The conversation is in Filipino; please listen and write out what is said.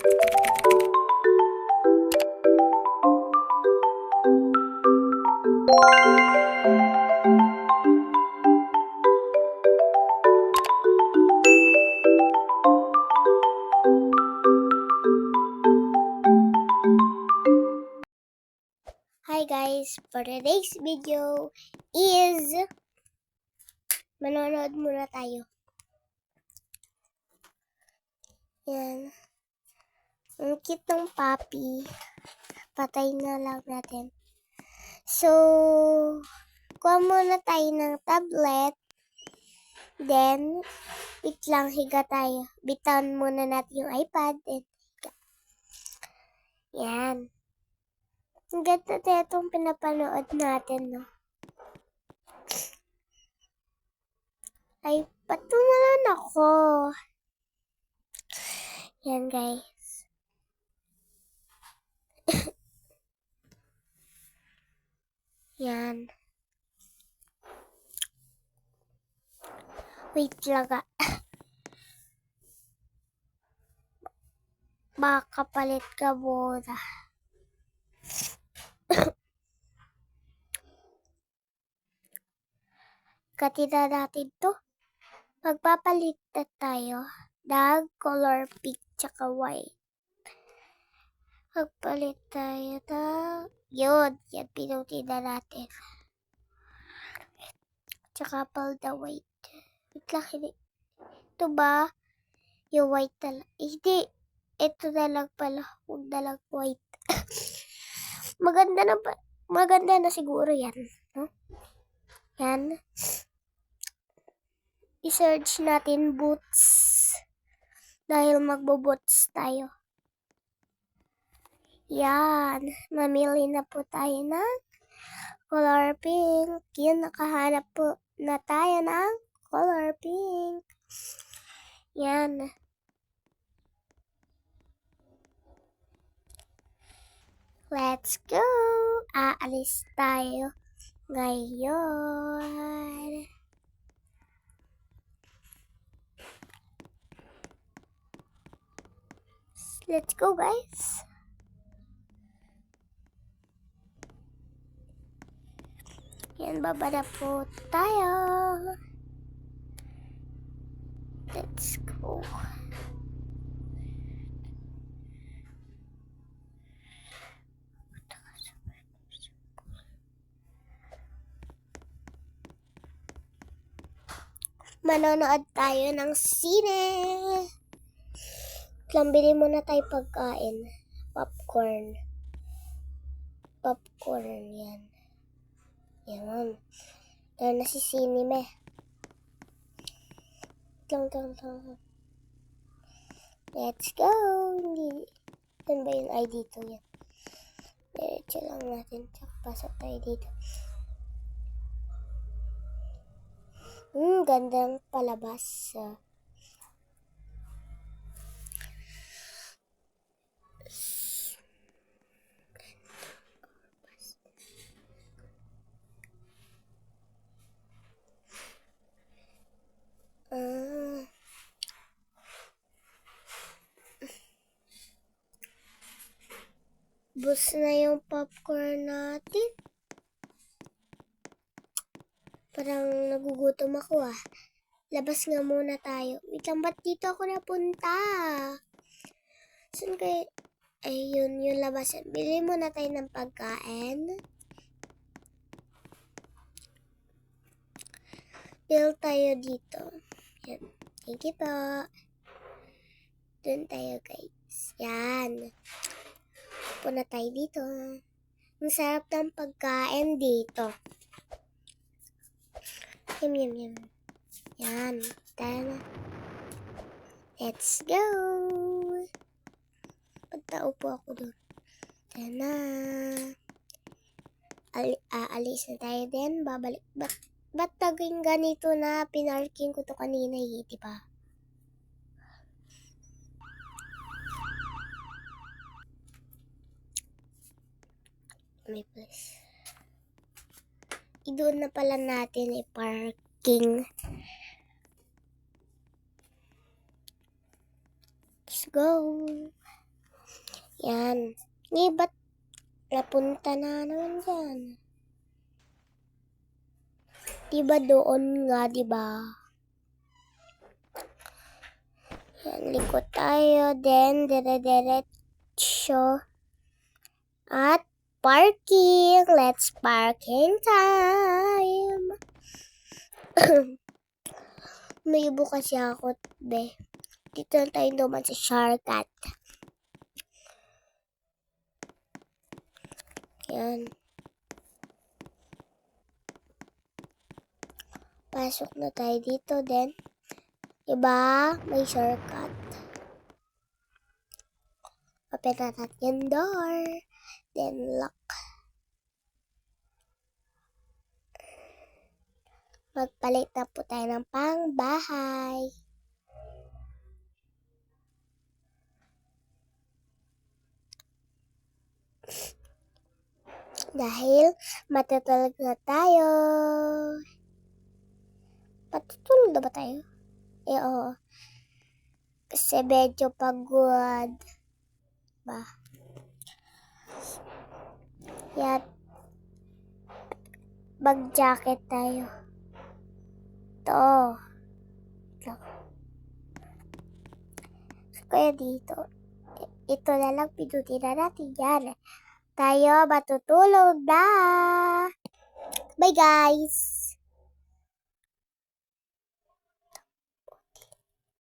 Hi guys, for today's video is manonood muna tayo. Yan. Ang cute ng puppy. Patay na lang natin. So, kuha muna tayo ng tablet. Then, wait lang, higa tayo. Bitawan muna natin yung iPad. Then, higa. Yan. Ang ganda na itong pinapanood natin, no? Ay, patumalan ako. Yan, guys. Yan. Wait lang ah. Baka palit ka muna. Katira natin to. Magpapalit na tayo ng color pink tsaka white. Magpalit tayo ng yun. Yan, pinuti na natin. Tsaka pal the white. Wait lang, hindi. Ito ba? Yung white na lang. Hindi. Ito na lang pala. Huwag na lang white. Maganda na siguro yan. No? Yan. I-search natin boots. Dahil magbo-boots tayo. Yan. Mamili na po tayo ng color pink. Yan, nakahanap po na tayo ng color pink. Yan. Let's go! Aalis tayo ngayon. Let's go, guys! Yan, baba na po tayo. Let's go. Manonood tayo ng sine. Bili muna tayo pagkain. Popcorn. Popcorn, yan. Yan. Yan na si Sinime. Lang. Let's go. Hindi. Saan ba yung ID dito yan? Diretso lang natin. Tsaka pasok tayo dito. Gandang palabas. Bus na yung popcorn natin. Parang nagugutom ako ah. Labas nga muna tayo. Wait lang, ba't dito ako napunta? Saan kayo? Ayun, yung labasan. Bili muna tayo ng pagkain. Bill tayo dito. Yan. Thank you po. Doon tayo, guys. Yan. Puna tayo dito. Ang sarap ng pagkain dito. Yum. Yan. Tara. Let's go. Pagtaupo ako doon. Tara. Aalis na tayo din. Babalik. Ba't taging ganito na pinarking ko to kanina, diba? May place. Doon na pala natin i-parking. Let's go. Yan. Ngayon, ba't napunta na naman dyan? Diba doon nga, diba? Yan, likot tayo. Then, dire-diretso. At parking. Let's parking time. May ibo kasi ako, be. Dito na tayo duman sa shortcut. Yan. Pasok na tayo dito, then. Diba? May shortcut. Open na natin yung door. Then, lock. Magpalit na po tayo ng pangbahay. Dahil matutulog na tayo. Matutulog na ba tayo? Oo. Kasi medyo pagod. Ba? Yan. Mag-jacket tayo. Ito. Kaya dito. Ito na lang pinutin na natin yan. Tayo matutulog na. Bye guys!